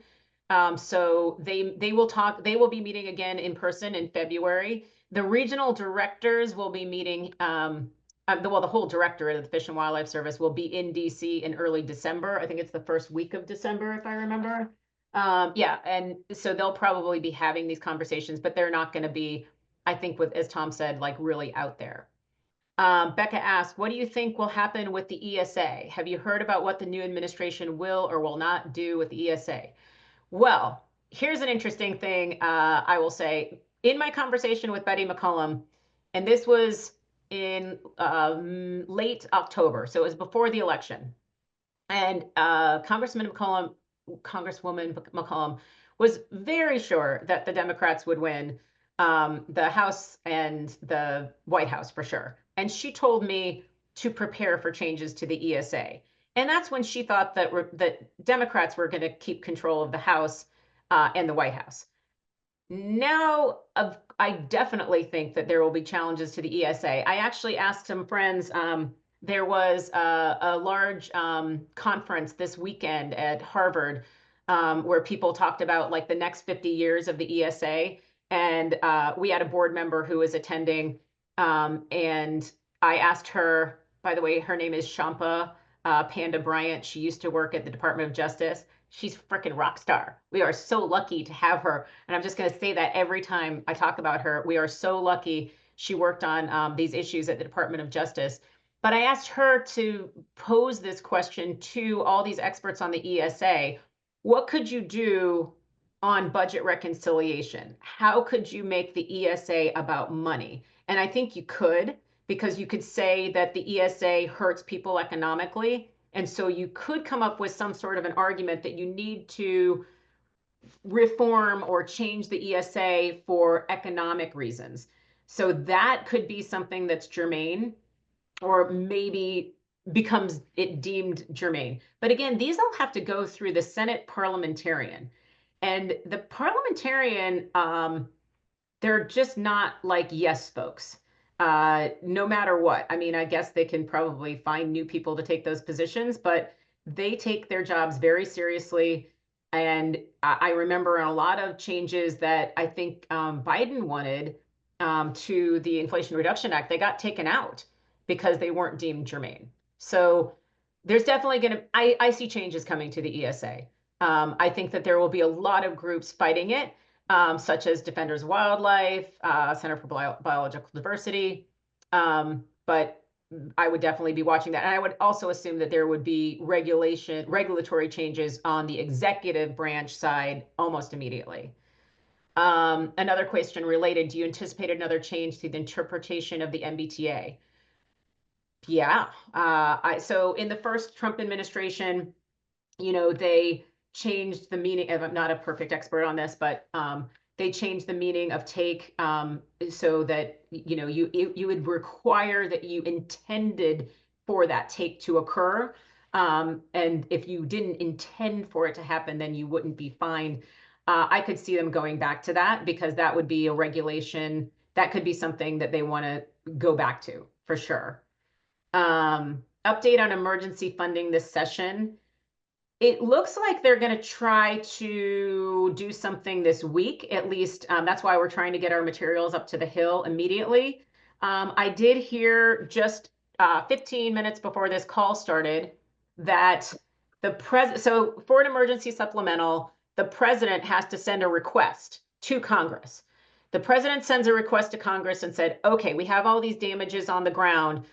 So they will talk. They will be meeting again in person in February. The regional directors will be meeting. The whole directorate of the Fish and Wildlife Service will be in DC in early December. I think it's the first week of December, if I remember. Yeah, and so they'll probably be having these conversations, but they're not going to be, I think, as Tom said, like really out there. Becca asked, what do you think will happen with the ESA? Have you heard about what the new administration will or will not do with the ESA? Well, here's an interesting thing I will say. In my conversation with Betty McCollum, and this was in late October, so it was before the election, and Congresswoman McCollum was very sure that the Democrats would win the House and the White House for sure. And she told me to prepare for changes to the ESA. And that's when she thought that Democrats were going to keep control of the House and the White House. Now, I definitely think that there will be challenges to the ESA. I actually asked some friends. There was a large conference this weekend at Harvard where people talked about like the next 50 years of the ESA. And we had a board member who was attending. And I asked her, by the way, her name is Shampa Panda Bryant. She used to work at the Department of Justice. She's freaking rock star. We are so lucky to have her. And I'm just going to say that every time I talk about her. We are so lucky she worked on these issues at the Department of Justice. But I asked her to pose this question to all these experts on the ESA. What could you do on budget reconciliation? How could you make the ESA about money? And I think you could, because you could say that the ESA hurts people economically. And so you could come up with some sort of an argument that you need to reform or change the ESA for economic reasons. So that could be something that's germane, or maybe becomes it deemed germane. But again, these all have to go through the Senate parliamentarian. And the parliamentarian, they're just not like yes folks. no matter what. I mean, I guess they can probably find new people to take those positions, but they take their jobs very seriously. And I remember a lot of changes that I think Biden wanted to the Inflation Reduction Act, they got taken out because they weren't deemed germane. So there's definitely going to, I see changes coming to the ESA. I think that there will be a lot of groups fighting it, such as Defenders of Wildlife, Center for Biological Diversity. But I would definitely be watching that. And I would also assume that there would be regulatory changes on the executive branch side almost immediately. Another question related, do you anticipate another change to the interpretation of the MBTA? Yeah. So in the first Trump administration, they changed the meaning of, I'm not a perfect expert on this, but they changed the meaning of take so that, you would require that you intended for that take to occur. And if you didn't intend for it to happen, then you wouldn't be fined. I could see them going back to that because that would be a regulation. That could be something that they want to go back to for sure. Update on emergency funding this session. It looks like they're going to try to do something this week, at least. That's why we're trying to get our materials up to the Hill immediately. I did hear just 15 minutes before this call started that so for an emergency supplemental, the president has to send a request to Congress. The president sends a request to Congress and said, okay, we have all these damages on the ground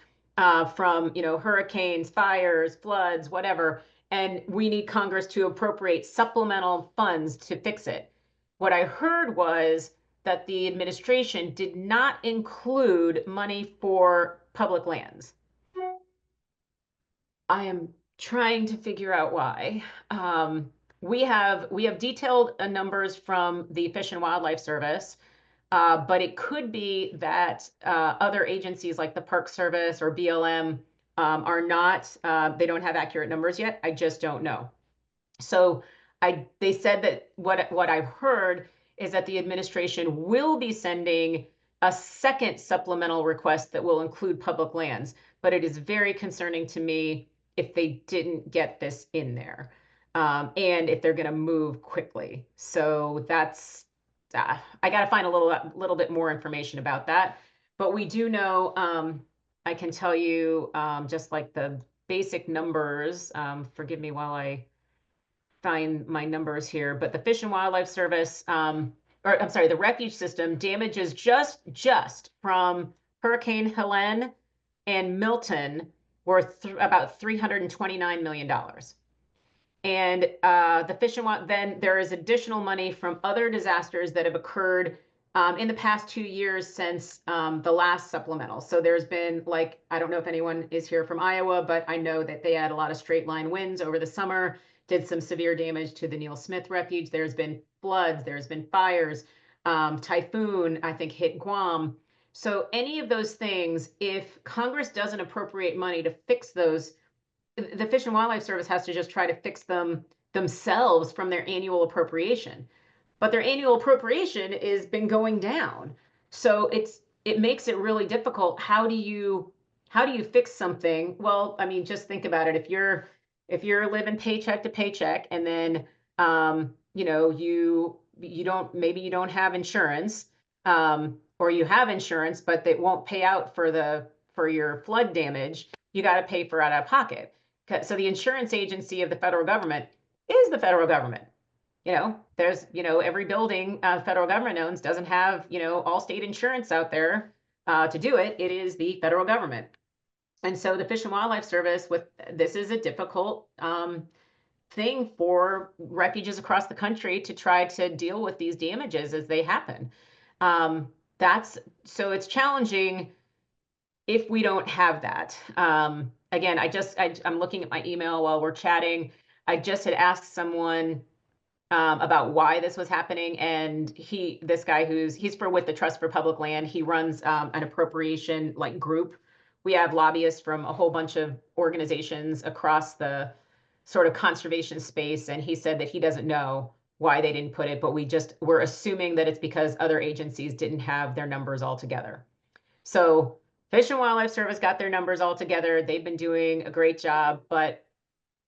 from, hurricanes, fires, floods, whatever. And we need Congress to appropriate supplemental funds to fix it. What I heard was that the administration did not include money for public lands. I am trying to figure out why. We have detailed numbers from the Fish and Wildlife Service, but it could be that other agencies like the Park Service or BLM are not, they don't have accurate numbers yet. I just don't know. So they said that what I've heard is that the administration will be sending a second supplemental request that will include public lands, but it is very concerning to me if they didn't get this in there and if they're going to move quickly. So that's, I got to find a little bit more information about that, but we do know, I can tell you just like the basic numbers, forgive me while I find my numbers here, but the Fish and Wildlife Service, the refuge system damages just from Hurricane Helene and Milton were about $329 million. And the Fish and Wildlife, then there is additional money from other disasters that have occurred in the past 2 years since the last supplemental. So there's been I don't know if anyone is here from Iowa, but I know that they had a lot of straight line winds over the summer, did some severe damage to the Neil Smith Refuge. There's been floods, there's been fires, typhoon, I think, hit Guam. So any of those things, if Congress doesn't appropriate money to fix those, the Fish and Wildlife Service has to just try to fix them themselves from their annual appropriation. But their annual appropriation has been going down. So it makes it really difficult. How do you fix something? Well, I mean, just think about it. If you're living paycheck to paycheck and then maybe you don't have insurance, or you have insurance, but they won't pay out for your flood damage, you got to pay for out of pocket. So the insurance agency of the federal government is the federal government. There's, every building federal government owns doesn't have, all state insurance out there to do it. It is the federal government. And so the Fish and Wildlife Service, this is a difficult thing for refuges across the country to try to deal with these damages as they happen. So it's challenging if we don't have that. Again, I'm looking at my email while we're chatting. I just had asked someone about why this was happening, and this guy he's with the Trust for Public Land. He runs an appropriation group. We have lobbyists from a whole bunch of organizations across the sort of conservation space, and he said that he doesn't know why they didn't put it, but we're assuming that it's because other agencies didn't have their numbers all together. So Fish and Wildlife Service got their numbers all together. They've been doing a great job, but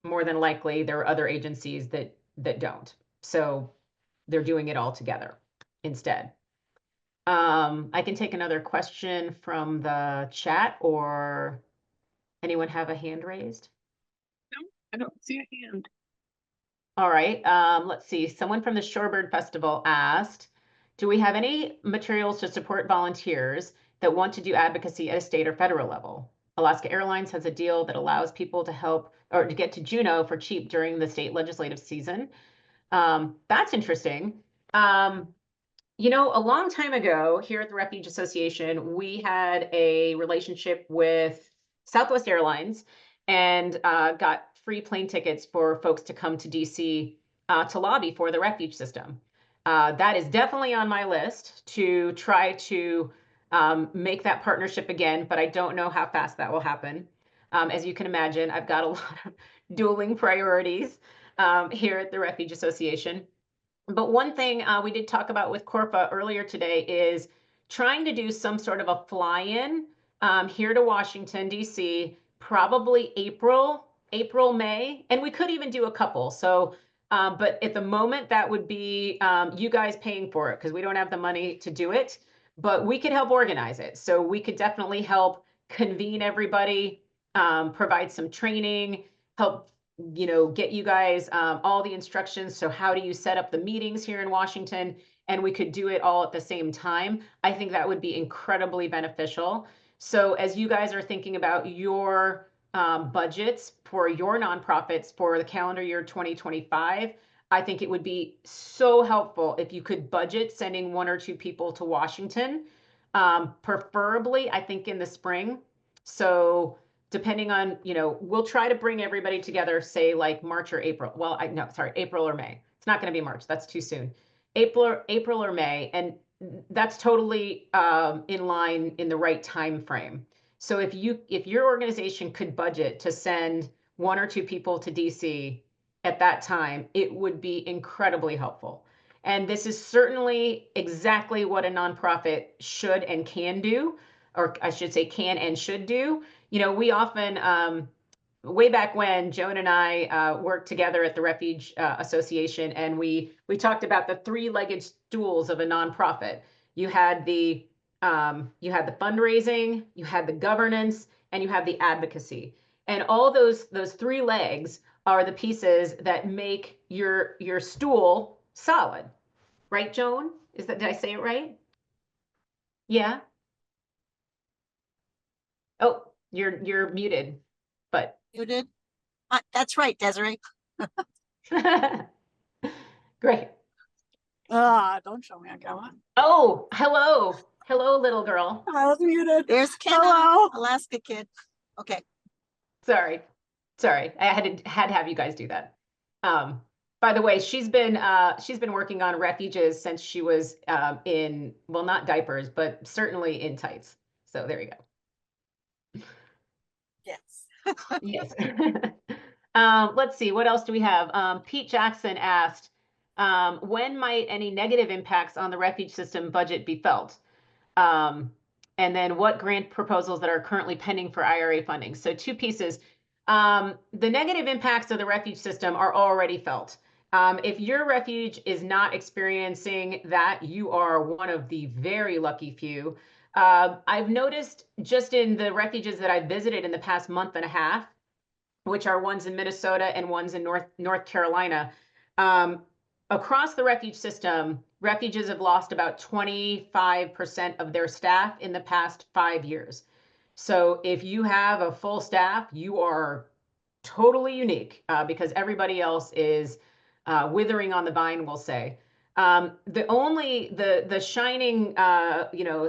more than likely there are other agencies that don't. So they're doing it all together instead. I can take another question from the chat, or anyone have a hand raised? No, I don't see a hand. All right, let's see. Someone from the Shorebird Festival asked, do we have any materials to support volunteers that want to do advocacy at a state or federal level? Alaska Airlines has a deal that allows people to help or to get to Juneau for cheap during the state legislative season. That's interesting. You know, a long time ago here at the Refuge Association, we had a relationship with Southwest Airlines and got free plane tickets for folks to come to DC to lobby for the refuge system. That is definitely on my list to try to make that partnership again, but I don't know how fast that will happen. As you can imagine, I've got a lot of dueling priorities here at the Refuge Association. But one thing we did talk about with Corpa earlier today is trying to do some sort of a fly-in here to Washington, D.C., probably April, May, and we could even do a couple. So, but at the moment, that would be you guys paying for it because we don't have the money to do it, but we could help organize it. So we could definitely help convene everybody, provide some training, help get you guys all the instructions. So how do you set up the meetings here in Washington? And we could do it all at the same time. I think that would be incredibly beneficial. So as you guys are thinking about your budgets for your nonprofits for the calendar year 2025, I think it would be so helpful if you could budget sending 1 or 2 people to Washington, preferably, I think, in the spring. So depending on, we'll try to bring everybody together, say like March or April. Well, April or May. It's not going to be March. That's too soon. April or May. And that's totally in line in the right time frame. So if your organization could budget to send 1 or 2 people to DC at that time, it would be incredibly helpful. And this is certainly exactly what a nonprofit should and can do, or I should say can and should do. We often, way back when, Joan and I worked together at the Refuge Association, and we talked about the 3-legged stools of a nonprofit. You had the fundraising, you had the governance, and you have the advocacy. And all those 3 legs are the pieces that make your stool solid. Right, Joan? Did I say it right? Yeah. Oh, you're muted, but Muted. That's right, Desiree. great. Don't show me. I got one. Oh, hello, little girl. I was muted. There's Kenna, Hello. Alaska kid. Okay. Sorry, I had to have you guys do that. By the way, she's been working on refuges since she was in, well, not diapers, but certainly in tights. So there you go. Yes. Yes. Let's see, what else do we have? Pete Jackson asked, when might any negative impacts on the refuge system budget be felt? And then what grant proposals that are currently pending for IRA funding? So 2 pieces. The negative impacts of the refuge system are already felt. If your refuge is not experiencing that, you are one of the very lucky few. I've noticed just in the refuges that I've visited in the past month and a half, which are ones in Minnesota and ones in North Carolina, across the refuge system, refuges have lost about 25% of their staff in the past 5 years. So if you have a full staff, you are totally unique because everybody else is withering on the vine, we'll say. The shining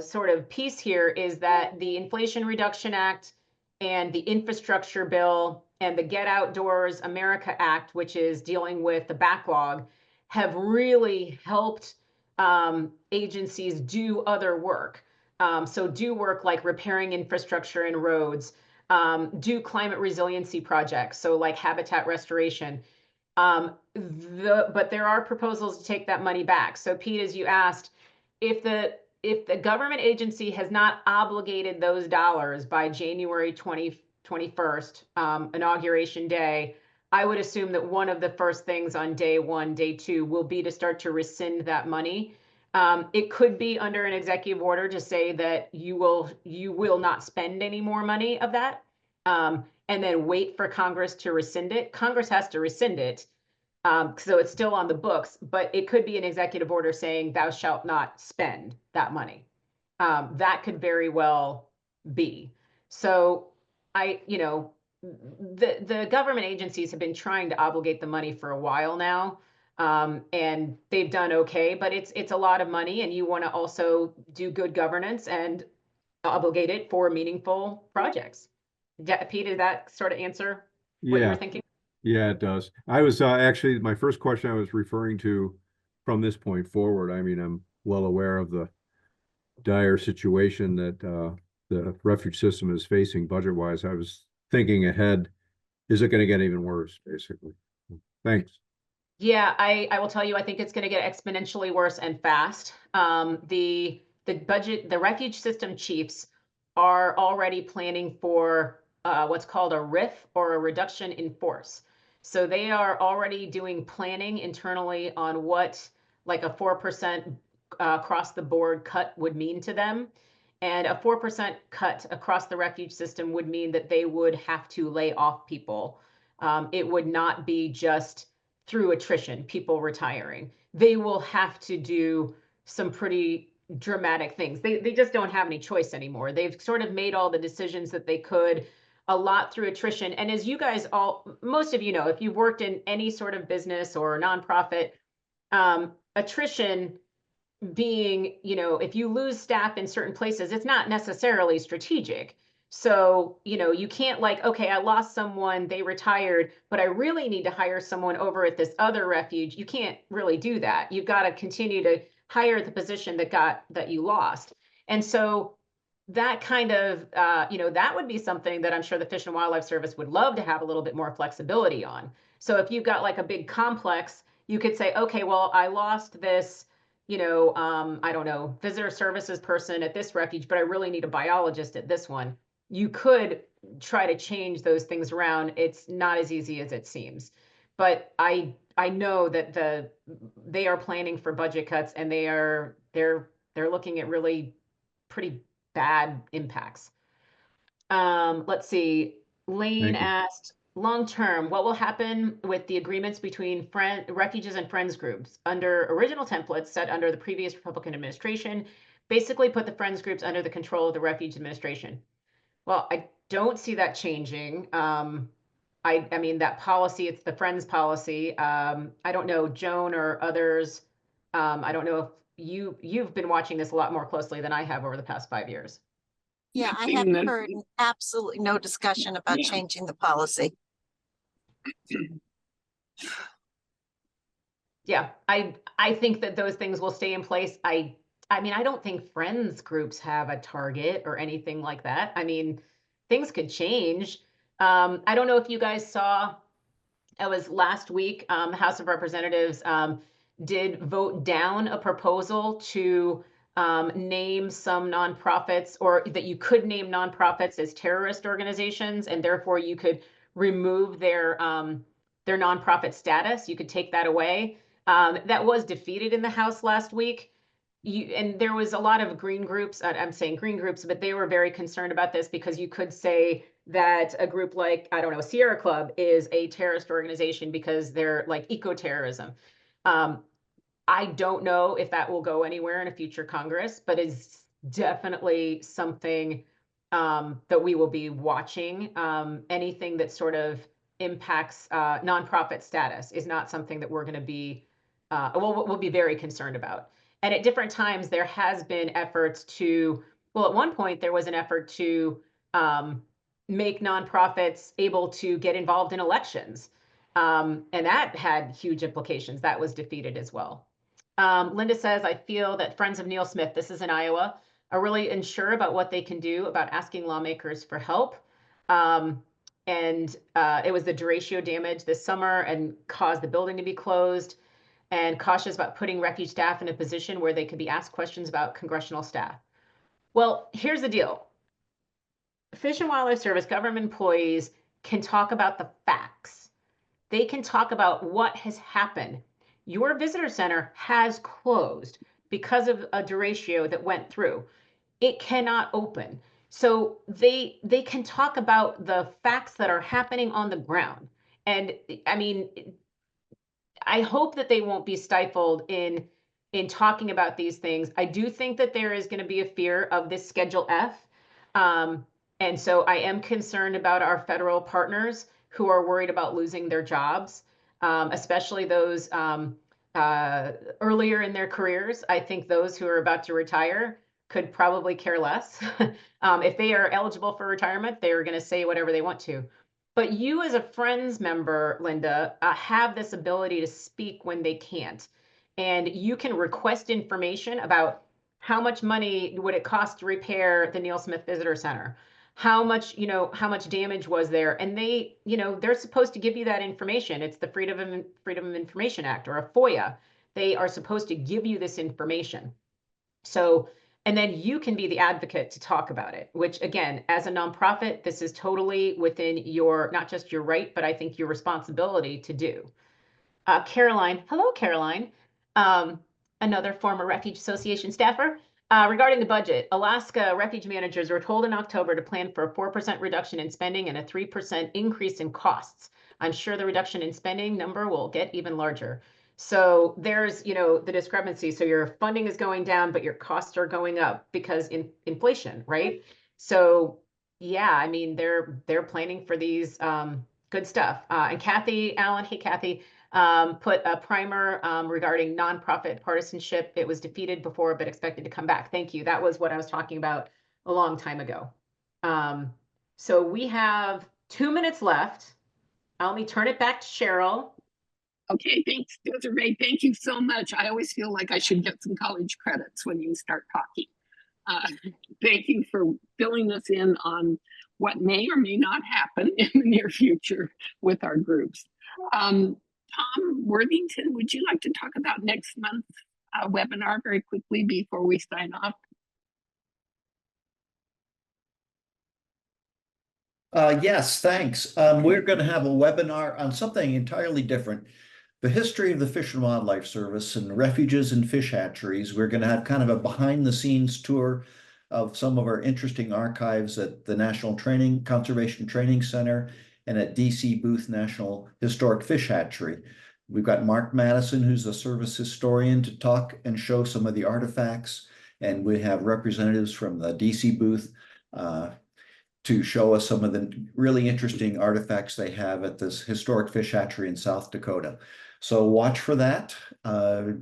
sort of piece here is that the Inflation Reduction Act and the infrastructure bill and the Get Outdoors America Act, which is dealing with the backlog, have really helped agencies do other work. So do work like repairing infrastructure and roads, do climate resiliency projects, so like habitat restoration. But there are proposals to take that money back. So Pete, as you asked, if if the government agency has not obligated those dollars by January 21st, inauguration day, I would assume that one of the first things on day one, day two will be to start to rescind that money. It could be under an executive order to say that you will not spend any more money of that, and then wait for Congress to rescind it. Congress has to rescind it. So it's still on the books, but it could be an executive order saying thou shalt not spend that money. That could very well be. So the government agencies have been trying to obligate the money for a while now. And they've done okay, but it's a lot of money, and you want to also do good governance and obligate it for meaningful projects. Pete, did that sort of answer what you were thinking? Yeah, it does. I was actually, my first question I was referring to from this point forward. I mean, I'm well aware of the dire situation that the refuge system is facing budget-wise. I was thinking ahead, is it going to get even worse, basically? Thanks. Yeah, I will tell you, I think it's going to get exponentially worse and fast. The refuge system chiefs are already planning for what's called a RIF, or a reduction in force. So they are already doing planning internally on what like a 4% across the board cut would mean to them. And a 4% cut across the refuge system would mean that they would have to lay off people. It would not be just through attrition, people retiring. They will have to do some pretty dramatic things. They just don't have any choice anymore. They've sort of made all the decisions that they could, a lot through attrition. And as you guys most of you know, if you've worked in any sort of business or nonprofit, attrition being, if you lose staff in certain places, it's not necessarily strategic. So, you can't okay, I lost someone, they retired, but I really need to hire someone over at this other refuge. You can't really do that. You've got to continue to hire the position that you lost. And so that kind of, that would be something that I'm sure the Fish and Wildlife Service would love to have a little bit more flexibility on. So if you've got like a big complex, you could say, okay, well, I lost this, I don't know, visitor services person at this refuge, but I really need a biologist at this one. You could try to change those things around. It's not as easy as it seems, but I know that they are planning for budget cuts, and they're looking at really pretty bad impacts. Let's see. Lane asked, long term, what will happen with the agreements between refuges and friends groups under original templates set under the previous Republican administration? Basically put the friends groups under the control of the refuge administration. Well, I don't see that changing. I mean, that policy, it's the friends policy. I don't know, Joan or others. I don't know if you've been watching this a lot more closely than I have over the past 5 years. Yeah, I Nothing haven't that- heard absolutely no discussion about Yeah. changing the policy. Yeah, I think that those things will stay in place. I mean, I don't think friends groups have a target or anything like that. I mean, things could change. I don't know if you guys saw, it was last week, the House of Representatives did vote down a proposal to name some nonprofits, or that you could name nonprofits as terrorist organizations, and therefore you could remove their nonprofit status. You could take that away. That was defeated in the House last week. And there was a lot of green groups, I'm saying green groups, but they were very concerned about this, because you could say that a group like, I don't know, Sierra Club is a terrorist organization because they're like eco-terrorism. I don't know if that will go anywhere in a future Congress, but it's definitely something that we will be watching. Anything that sort of impacts nonprofit status is not something that we're going to be, we'll be very concerned about. And at different times, there has been efforts to, well, at one point, there was an effort to make nonprofits able to get involved in elections. And that had huge implications. That was defeated as well. Linda says, I feel that Friends of Neil Smith, this is in Iowa, are really unsure about what they can do about asking lawmakers for help. And it was the derecho damage this summer and caused the building to be closed. and cautious about putting refuge staff in a position where they could be asked questions about congressional staff. Well, here's the deal. Fish and Wildlife Service government employees can talk about the facts. They can talk about what has happened. Your visitor center has closed because of a derecho that went through. It cannot open. So they can talk about the facts that are happening on the ground. And I mean, I hope that they won't be stifled in talking about these things. I do think that there is going to be a fear of this Schedule F. And so I am concerned about our federal partners who are worried about losing their jobs, especially those earlier in their careers. I think those who are about to retire could probably care less. If they are eligible for retirement, they are going to say whatever they want to. But you as a Friends member, Linda, have this ability to speak when they can't. And you can request information about how much money would it cost to repair the Neil Smith Visitor Center? How much damage was there? And they, they're supposed to give you that information. It's the Freedom of Information Act, or a FOIA. They are supposed to give you this information. So, and then you can be the advocate to talk about it, which again, as a nonprofit, this is totally within your, not just your right, but I think your responsibility to do. Caroline, hello, Caroline. Another former Refuge Association staffer. Regarding the budget, Alaska refuge managers were told in October to plan for a 4% reduction in spending and a 3% increase in costs. I'm sure the reduction in spending number will get even larger. So there's, the discrepancy. So your funding is going down, but your costs are going up because inflation, right? So yeah, I mean, they're planning for these good stuff. And Kathy Allen, hey Kathy, put a primer regarding nonprofit partisanship. It was defeated before, but expected to come back. Thank you. That was what I was talking about a long time ago. So we have 2 minutes left. Let me turn it back to Cheryl. Okay, thanks, Desiree. Thank you so much. I always feel like I should get some college credits when you start talking. Thank you for filling us in on what may or may not happen in the near future with our groups. Tom Worthington, would you like to talk about next month's webinar very quickly before we sign off? Yes, thanks. We're going to have a webinar on something entirely different. The history of the Fish and Wildlife Service and refuges and fish hatcheries. We're going to have kind of a behind the scenes tour of some of our interesting archives at the National Conservation Training Center and at DC Booth National Historic Fish Hatchery. We've got Mark Madison, who's a service historian, to talk and show some of the artifacts. And we have representatives from the DC booth to show us some of the really interesting artifacts they have at this historic fish hatchery in South Dakota. So watch for that,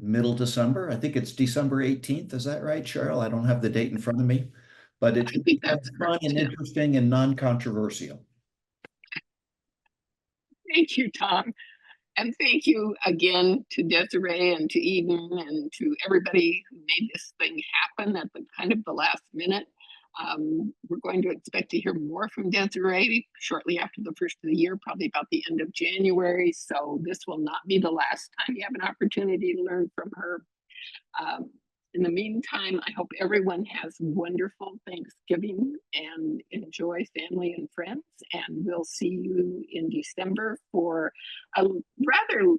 middle December. I think it's December 18th. Is that right, Cheryl? I don't have the date in front of me, but it's fun and interesting and non-controversial. Thank you, Tom. And thank you again to Desiree and to Eden and to everybody who made this thing happen at the kind of the last minute. We're going to expect to hear more from Desiree shortly after the first of the year, probably about the end of January. So this will not be the last time you have an opportunity to learn from her. In the meantime, I hope everyone has wonderful Thanksgiving and enjoy family and friends. And we'll see you in December for a rather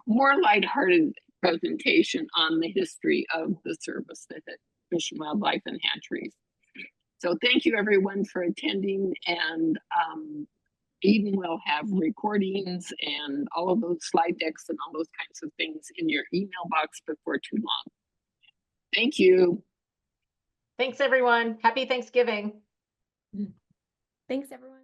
more lighthearted presentation on the history of the service at Fish and Wildlife and Hatcheries. So thank you everyone for attending, and Eden will have recordings and all of those slide decks and all those kinds of things in your email box before too long. Thank you. Thanks everyone. Happy Thanksgiving. Thanks everyone.